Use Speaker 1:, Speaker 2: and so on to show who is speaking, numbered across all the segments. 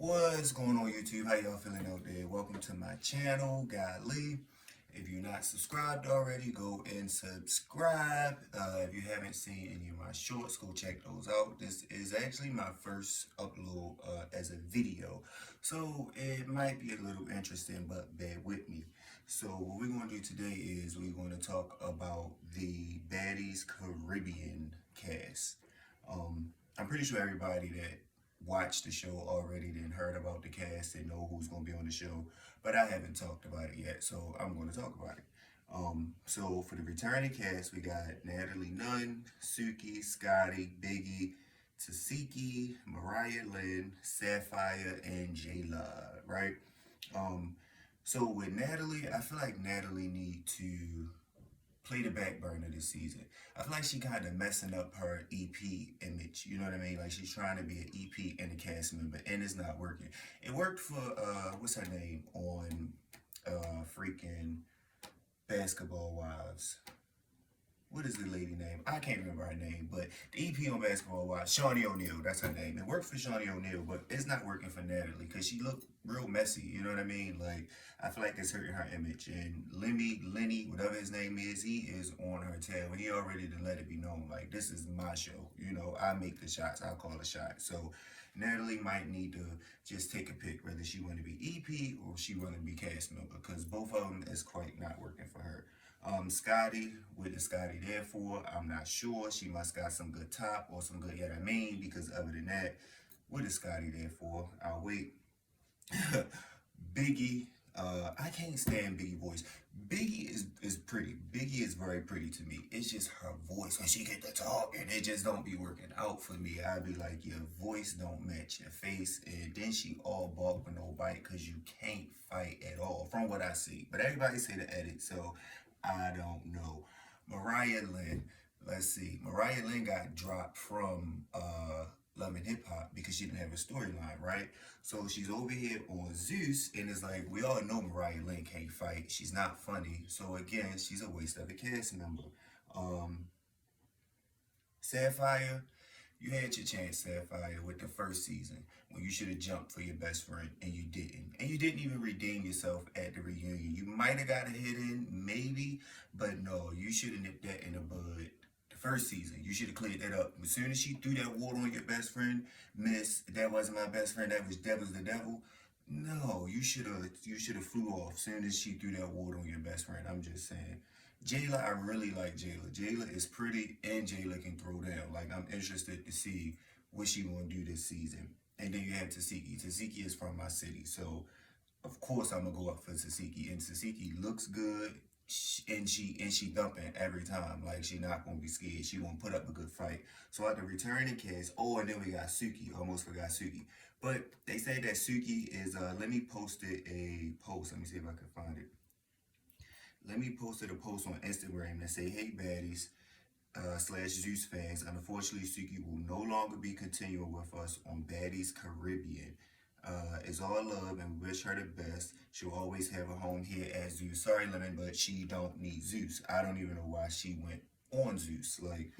Speaker 1: What's going on YouTube? How y'all feeling out there? Welcome to my channel, God Lee. If you're not subscribed already, go and subscribe. If you haven't seen any of my shorts, go check those out. This is actually my first upload as a video, so it might be a little interesting, but bear with me. So what we're going to do today is we're going to talk about the Baddie's Caribbean cast. I'm pretty sure everybody that watched the show already, then heard about the cast and know who's going to be on the show, but I haven't talked about it yet, so I'm going to talk about it. So for the returning cast, we got Natalie Nunn, Suki, Scotty, Biggie, Tasiki, Mariah Lynn, Sapphire, and Jayla, right? Um, so with Natalie, I feel like Natalie need to play the back burner this season. I feel like she kind of messing up her EP image. You know what I mean? Like she's trying to be an EP and a cast member, and it's not working. It worked for what's her name on freaking Basketball Wives. What is the lady name? I can't remember her name, but the EP on Basketball Wives, Shawnee O'Neal, that's her name. It worked for Shawnee O'Neal, but it's not working for Natalie because she looked real messy. You know what I mean? Like I feel like it's hurting her image. And Lenny, whatever his name is, he is on her tail. He already done let it be known. Like this is my show. You know, I make the shots. I call the shot. So Natalie might need to just take a pick whether she want to be EP or she want to be cast member because both of them is quite not working for her. Scotty, what is Scotty there for? I'm not sure. She must got some good top or some good, I mean, because other than that, what is Scotty there for? I'll wait. Biggie, I can't stand Biggie voice. Biggie is pretty. Biggie is very pretty to me. It's just her voice when she get to talk and it just don't be working out for me. I be like, your voice don't match your face, and then she all bark with no bite because you can't fight at all from what I see. But everybody say the edit, so I don't know. Mariah Lynn, let's see. Mariah Lynn got dropped from Love and Hip Hop because she didn't have a storyline, right? So she's over here on Zeus, and it's like we all know Mariah Lynn can't fight. She's not funny. So again, she's a waste of a cast member. Um, Sapphire, you had your chance, Sapphire, with the first season when you should have jumped for your best friend and you didn't. And you didn't even redeem yourself at the reunion. You might have got a hit in, maybe, but no, you should have nipped that in the bud. The first season, you should have cleared that up. As soon as she threw that water on your best friend, Miss, that wasn't my best friend, that was the devil. No, you should have flew off as soon as she threw that water on your best friend. I'm just saying. Jayla, I really like Jayla. Jayla is pretty and Jayla can throw down. Like I'm interested to see what she gonna do this season. And then you have Tasiki. Tasiki is from my city, so of course I'm gonna go up for Tasiki. And Tasiki looks good, and she dumping every time. Like she not gonna be scared. She gonna put up a good fight. So at the returning cast, oh, and then we got Suki. Almost forgot Suki. But they say that Suki is. Let me post it a post. Let me see if I can find it. Let me post a post on Instagram that say, "Hey baddies, slash Zeus fans. Unfortunately, Suki will no longer be continuing with us on Baddie's Caribbean. It's all love and wish her the best. She'll always have a home here at Zeus. Sorry, Lemon, but she don't need Zeus. I don't even know why she went on Zeus. Like,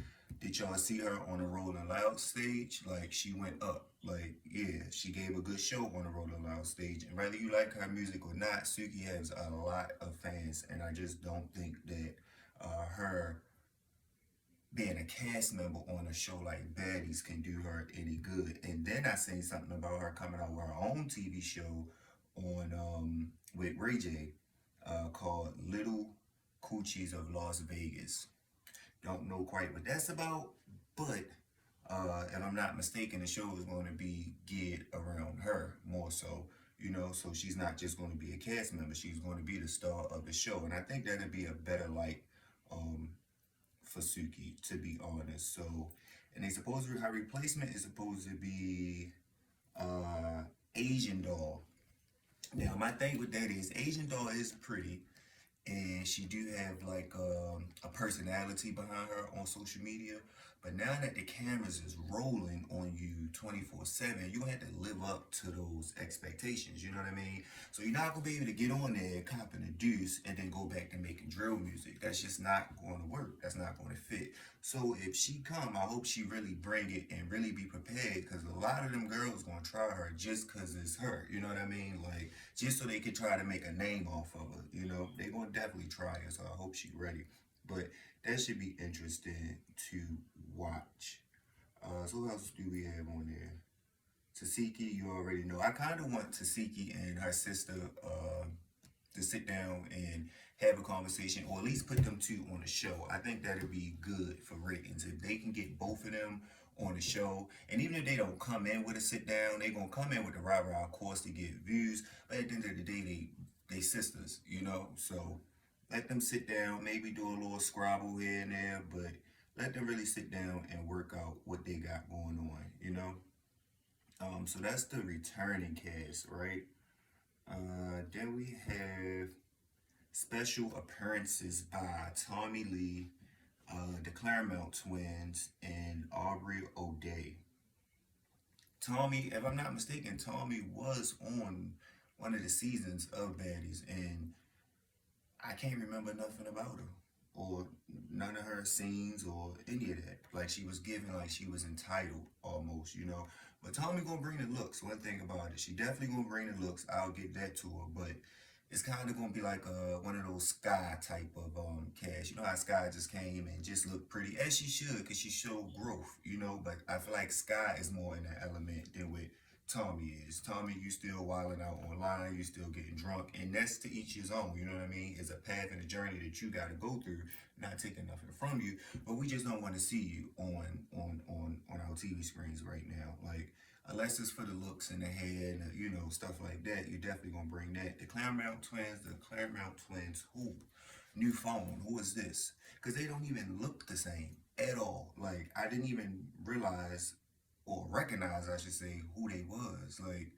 Speaker 1: did y'all see her on the Rolling Loud stage? Like, she went up. Like, yeah, she gave a good show on the Rolling Loud stage. And whether you like her music or not, Suki has a lot of fans. And I just don't think that her being a cast member on a show like Baddies can do her any good. And then I seen something about her coming out with her own TV show on with Ray J called Little Coochies of Las Vegas. Don't know quite what that's about, but if I'm not mistaken, the show is going to be geared around her more so. You know, so she's not just going to be a cast member; she's going to be the star of the show, and I think that'd be a better light um, for Suki, to be honest. So, and they supposedly her replacement is supposed to be uh Asian doll. Now, my thing with that is Asian doll is pretty, and she do have like a personality behind her on social media. But now that the cameras is rolling on you 24/7, you have to live up to those expectations. You know what I mean? So you're not gonna be able to get on there, cop and a deuce, and then go back to making drill music. That's just not going to work. That's not going to fit. So if she come, I hope she really bring it and really be prepared, because a lot of them girls gonna try her just cause it's her. You know what I mean? Like just so they could try to make a name off of her. You know, they gonna definitely try her. So I hope she ready. But that should be interesting to watch. So what else do we have on there? Tasiki, you already know. I kind of want Tasiki and her sister to sit down and have a conversation, or at least put them two on the show. I think that'd be good for ratings if they can get both of them on the show. And even if they don't come in with a sit down, they gonna come in with the rah rah, of course, to get views. But at the end of the day, they sisters, you know. So let them sit down, maybe do a little scrabble here and there, but let them really sit down and work out what they got going on, you know. So that's the returning cast, right? Then we have special appearances by Tommy Lee, the Claremont twins, and Aubrey O'Day. Tommy, if I'm not mistaken, Tommy was on one of the seasons of Baddies, and I can't remember nothing about her or none of her scenes or any of that. Like she was given like she was entitled almost, you know. But Tommy gonna bring the looks. One thing about it, she definitely gonna bring the looks. I'll get that to her, but it's kind of gonna be like one of those Sky type of cast. You know how Sky just came and just looked pretty, as she should, because she showed growth, you know. But I feel like Sky is more in that element than with Tommy is. Tommy, you still wilding out online, you still getting drunk, and that's to each his own. You know what I mean? It's a path and a journey that you got to go through. Not taking nothing from you, but we just don't want to see you on our TV screens right now. Like unless it's for the looks and the hair and the, you know, stuff like that, you're definitely gonna bring that. The Claremont twins. Who? New phone. Who is this? Because they don't even look the same at all. Like I didn't even realize or recognize, I should say, who they was. Like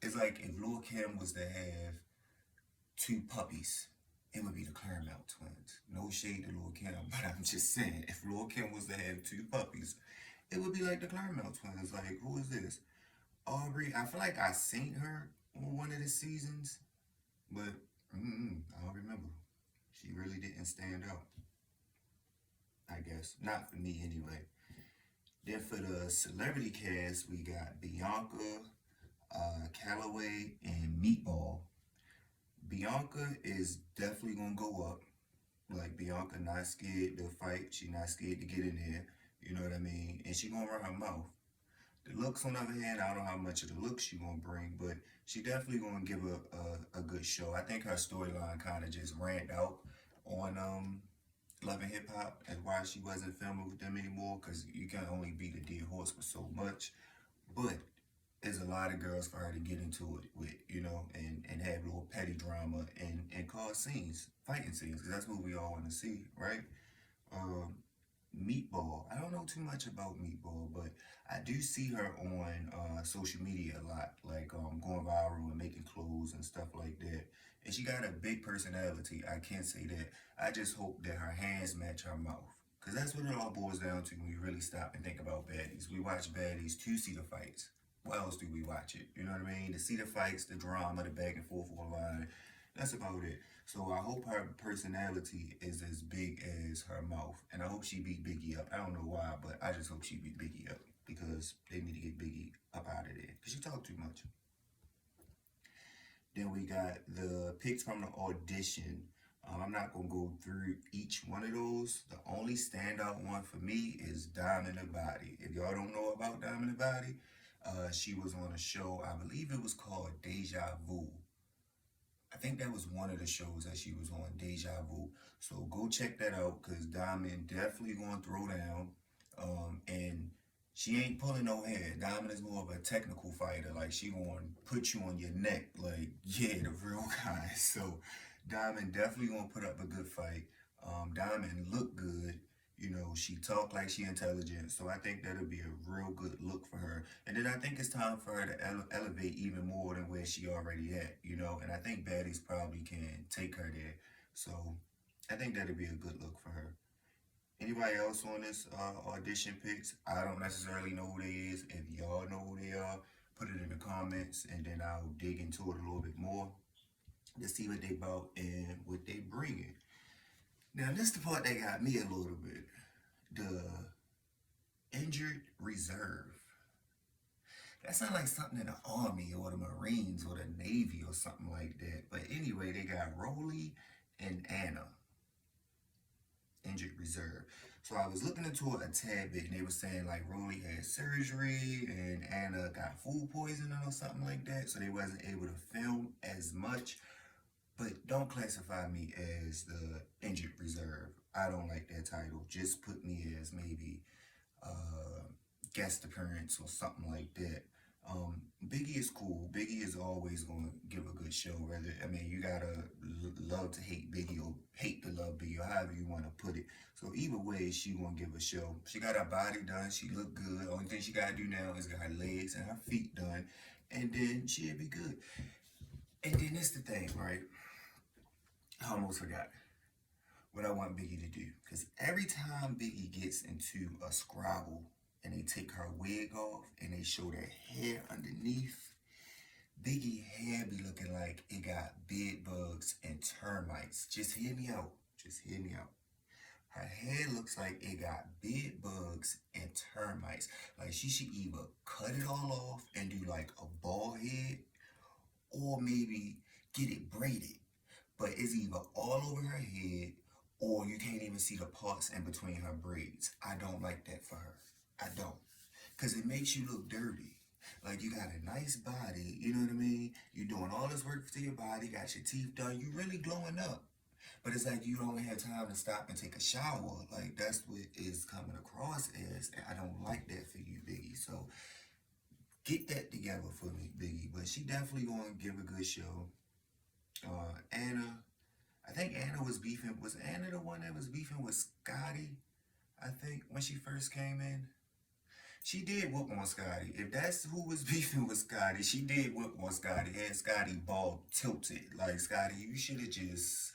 Speaker 1: it's like if Lil Kim was to have two puppies, it would be the Claremont twins. No shade to Lil Kim, but I'm just saying, if Lil Kim was to have two puppies, it would be like the Claremont twins. Like, who is this? Aubrey, I feel like I seen her on one of the seasons, but I don't remember. She really didn't stand out, I guess. Not for me, anyway. Then for the celebrity cast, we got Bianca, Calloway, and Meatball. Bianca is definitely gonna go up. Like Bianca not scared to fight. She not scared to get in there. You know what I mean? And she gonna run her mouth. The looks, on the other hand, I don't know how much of the looks she gonna bring, but she definitely gonna give a good show. I think her storyline kind of just ran out on Love and Hip Hop, and why she wasn't filming with them anymore, because you can only beat a dead horse for so much. But there's a lot of girls for her to get into it with, you know, and have little petty drama and cause scenes, fighting scenes, because that's what we all want to see, right? Um, Meatball. I don't know too much about Meatball, but I do see her on social media a lot, like going viral and making clothes and stuff like that. And she got a big personality. I can't say that. I just hope that her hands match her mouth. Because that's what it all boils down to when you really stop and think about baddies. We watch baddies to see the fights. Why else do we watch it? You know what I mean? To see the fights, the drama, the back and forth online. That's about it. So I hope her personality is as big as her mouth. And I hope she beat Biggie up. I don't know why, but I just hope she beat Biggie up. Because they need to get Biggie up out of there. Because she talked too much. Then we got the picks from the audition. I'm not going to go through each one of those. The only standout one for me is Diamond the Body. If y'all don't know about Diamond the Body, she was on a show, I believe it was called Deja Vu. I think that was one of the shows that she was on, Deja Vu. So go check that out, because Diamond definitely going to throw down. And she ain't pulling no hair. Diamond is more of a technical fighter. Like, she going to put you on your neck. Like, yeah, the real guy. So Diamond definitely going to put up a good fight. Diamond look good. You know, she talk like she intelligent. So I think that'll be a real good look for her. And then I think it's time for her to elevate even more than where she already at, you know. And I think Baddies probably can take her there. So I think that'll be a good look for her. Anybody else on this audition picks? I don't necessarily know who they is. If y'all know who they are, put it in the comments, and then I'll dig into it a little bit more to see what they about and what they bringing. Now, this is the part that got me a little bit. The injured reserve. That sounds like something in the Army or the Marines or the Navy or something like that. But anyway, they got Rollie and Anna, injured reserve. So I was looking into it a tad bit, and they were saying like Rollie had surgery and Anna got food poisoning or something like that, so they wasn't able to film as much. But don't classify me as the injured reserve. I don't like that title. Just put me as maybe guest appearance or something like that. Biggie is cool. Biggie is always going to give a good show. Whether I mean, you gotta love to hate Biggie or hate to love Biggie, or however you want to put it. So either way, she gonna give a show. She got her body done. She look good. Only thing she gotta do now is get her legs and her feet done, and then she'll be good. And then this the thing, right? I almost forgot what I want Biggie to do. Because every time Biggie gets into a squabble and they take her wig off and they show that hair underneath, Biggie hair be looking like it got bed bugs and termites. Just hear me out. Just hear me out. Her hair looks like it got bed bugs and termites. Like she should either cut it all off and do like a bald head, or maybe get it braided. But it's either all over her head or you can't even see the parts in between her braids. I don't like that for her. I don't. Because it makes you look dirty. Like you got a nice body, you know what I mean? You doing all this work to your body, got your teeth done, you really glowing up. But it's like you don't have time to stop and take a shower. Like that's what is coming across as. And I don't like that for you, Biggie. So get that together for me, Biggie. But she definitely gonna give a good show. Anna, I think Anna was beefing. Was Anna the one that was beefing with Scotty? I think when she first came in, she did whoop on Scotty. If that's who was beefing with Scotty, she did whoop on Scotty. Had Scotty ball tilted. Like Scotty, you should have just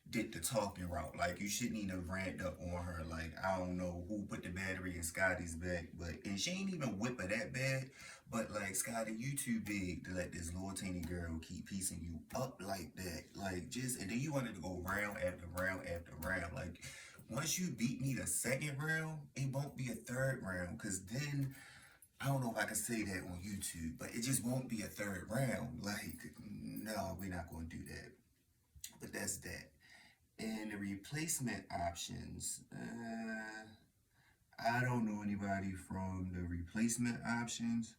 Speaker 1: did the talking route. Like you shouldn't even ramped up on her. Like I don't know who put the battery in Scotty's back, but and she ain't even whip her that bad. But like Scotty, you too big to let this little teeny girl keep piecing you up like that. Like just and then you wanted to go round after round after round. Like once you beat me the second round, it won't be a third round. Cause then I don't know if I can say that on YouTube, but it just won't be a third round. Like, no, we're not gonna do that. But that's that. And the replacement options, I don't know anybody from the replacement options.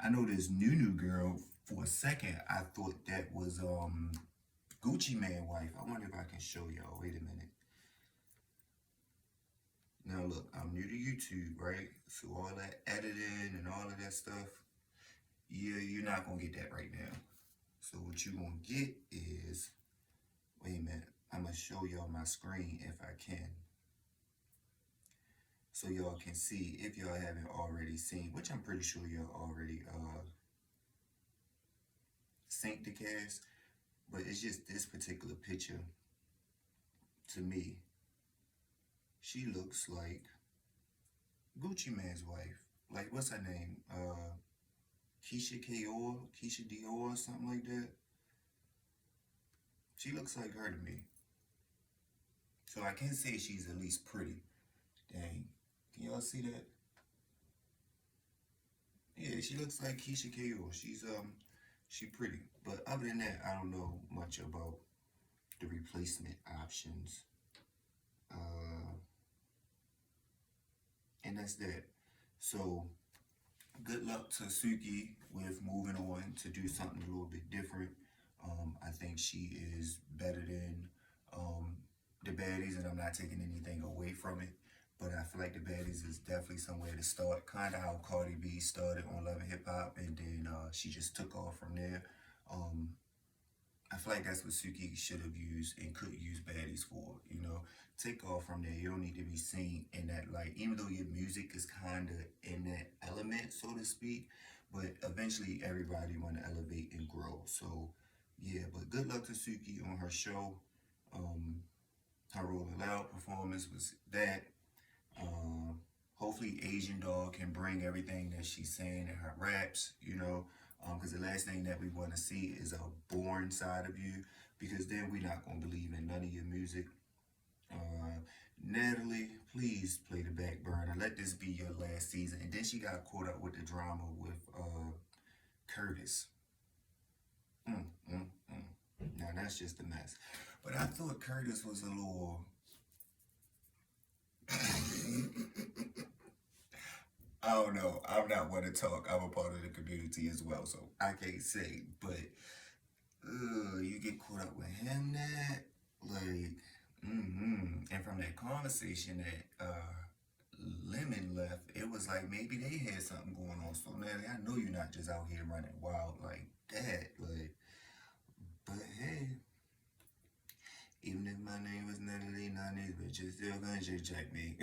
Speaker 1: I know this new girl. For a second, I thought that was Gucci Man wife. I wonder if I can show y'all. Wait a minute. Now look, I'm new to YouTube, right? So all that editing and all of that stuff, yeah, you're not gonna get that right now. So what you gonna get is, wait a minute, I'm gonna show y'all my screen if I can. So y'all can see if y'all haven't already seen, which I'm pretty sure y'all already synced the cast, but it's just this particular picture to me. She looks like Gucci Man's wife. Like what's her name? Keisha Dior, Keisha Dior, something like that. She looks like her to me. So I can say she's at least pretty. Dang. Can y'all see that? Yeah, she looks like Keisha Dior. She pretty. But other than that, I don't know much about the replacement options. Uh, and that's that. So good luck to Suki with moving on to do something a little bit different. I think she is better than the baddies, and I'm not taking anything away from it. But I feel like the baddies is definitely somewhere to start. Kind of how Cardi B started on Love and Hip Hop, and then she just took off from there. Um, I feel like that's what Suki should have used and could use baddies for. You know, take off from there. You don't need to be seen in that light, even though your music is kind of in that element, so to speak. But eventually, everybody want to elevate and grow. So, yeah. But good luck to Suki on her show. Um, her Rolling Loud performance was that. Um, Hopefully Asian Dog can bring everything that she's saying in her raps, you know, because the last thing that we want to see is a boring side of you, because then we're not going to believe in none of your music. Uh, Natalie, please play the back burner. Let this be your last season. And then she got caught up with the drama with Curtis. Mm, mm, mm. Now that's just a mess. But I thought Curtis was a little. I don't know. I'm not one to talk. I'm a part of the community as well, so I can't say. But you get caught up with him, that like, and from that conversation that Lemon left, it was like maybe they had something going on. So Natalie, I know you're not just out here running wild like that, but hey, even if my name was Natalie, none of these bitches still gonna just check me.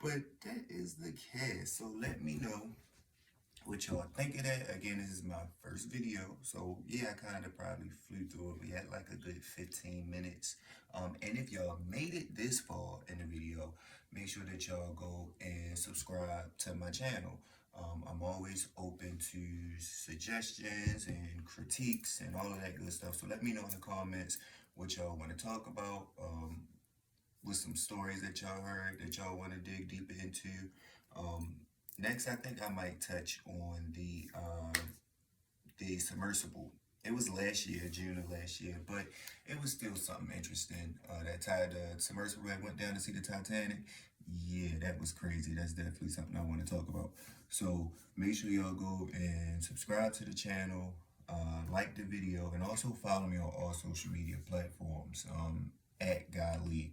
Speaker 1: But that is the cast. So let me know what y'all think of that. Again, this is my first video, so yeah, I kind of probably flew through it. We had like a good 15 minutes. And if y'all made it this far in the video, make sure that y'all go and subscribe to my channel. I'm always open to suggestions and critiques and all of that good stuff. So let me know in the comments what y'all want to talk about. With some stories that y'all heard that y'all want to dig deeper into. Um, Next, I think I might touch on the submersible. It was last year, June of last year, but it was still something interesting. That time the submersible that went down to see the Titanic. Yeah, that was crazy. That's definitely something I want to talk about. So make sure y'all go and subscribe to the channel, like the video, and also follow me on all social media platforms. At Guy Lee.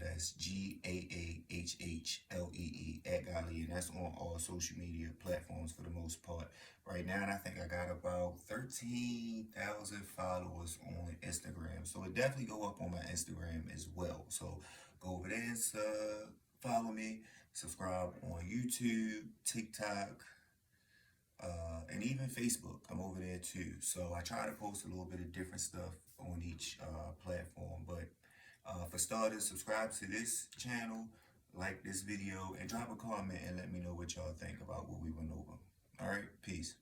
Speaker 1: That's GAAHHLEE at Guy Lee, and that's on all social media platforms for the most part. Right now, I think I got about 13,000 followers on Instagram, so it definitely go up on my Instagram as well. So go over there and follow me, subscribe on YouTube, TikTok, and even Facebook. I'm over there too. So I try to post a little bit of different stuff on each platform. But for starters, subscribe to this channel, like this video, and drop a comment and let me know what y'all think about what we went over. All right, peace.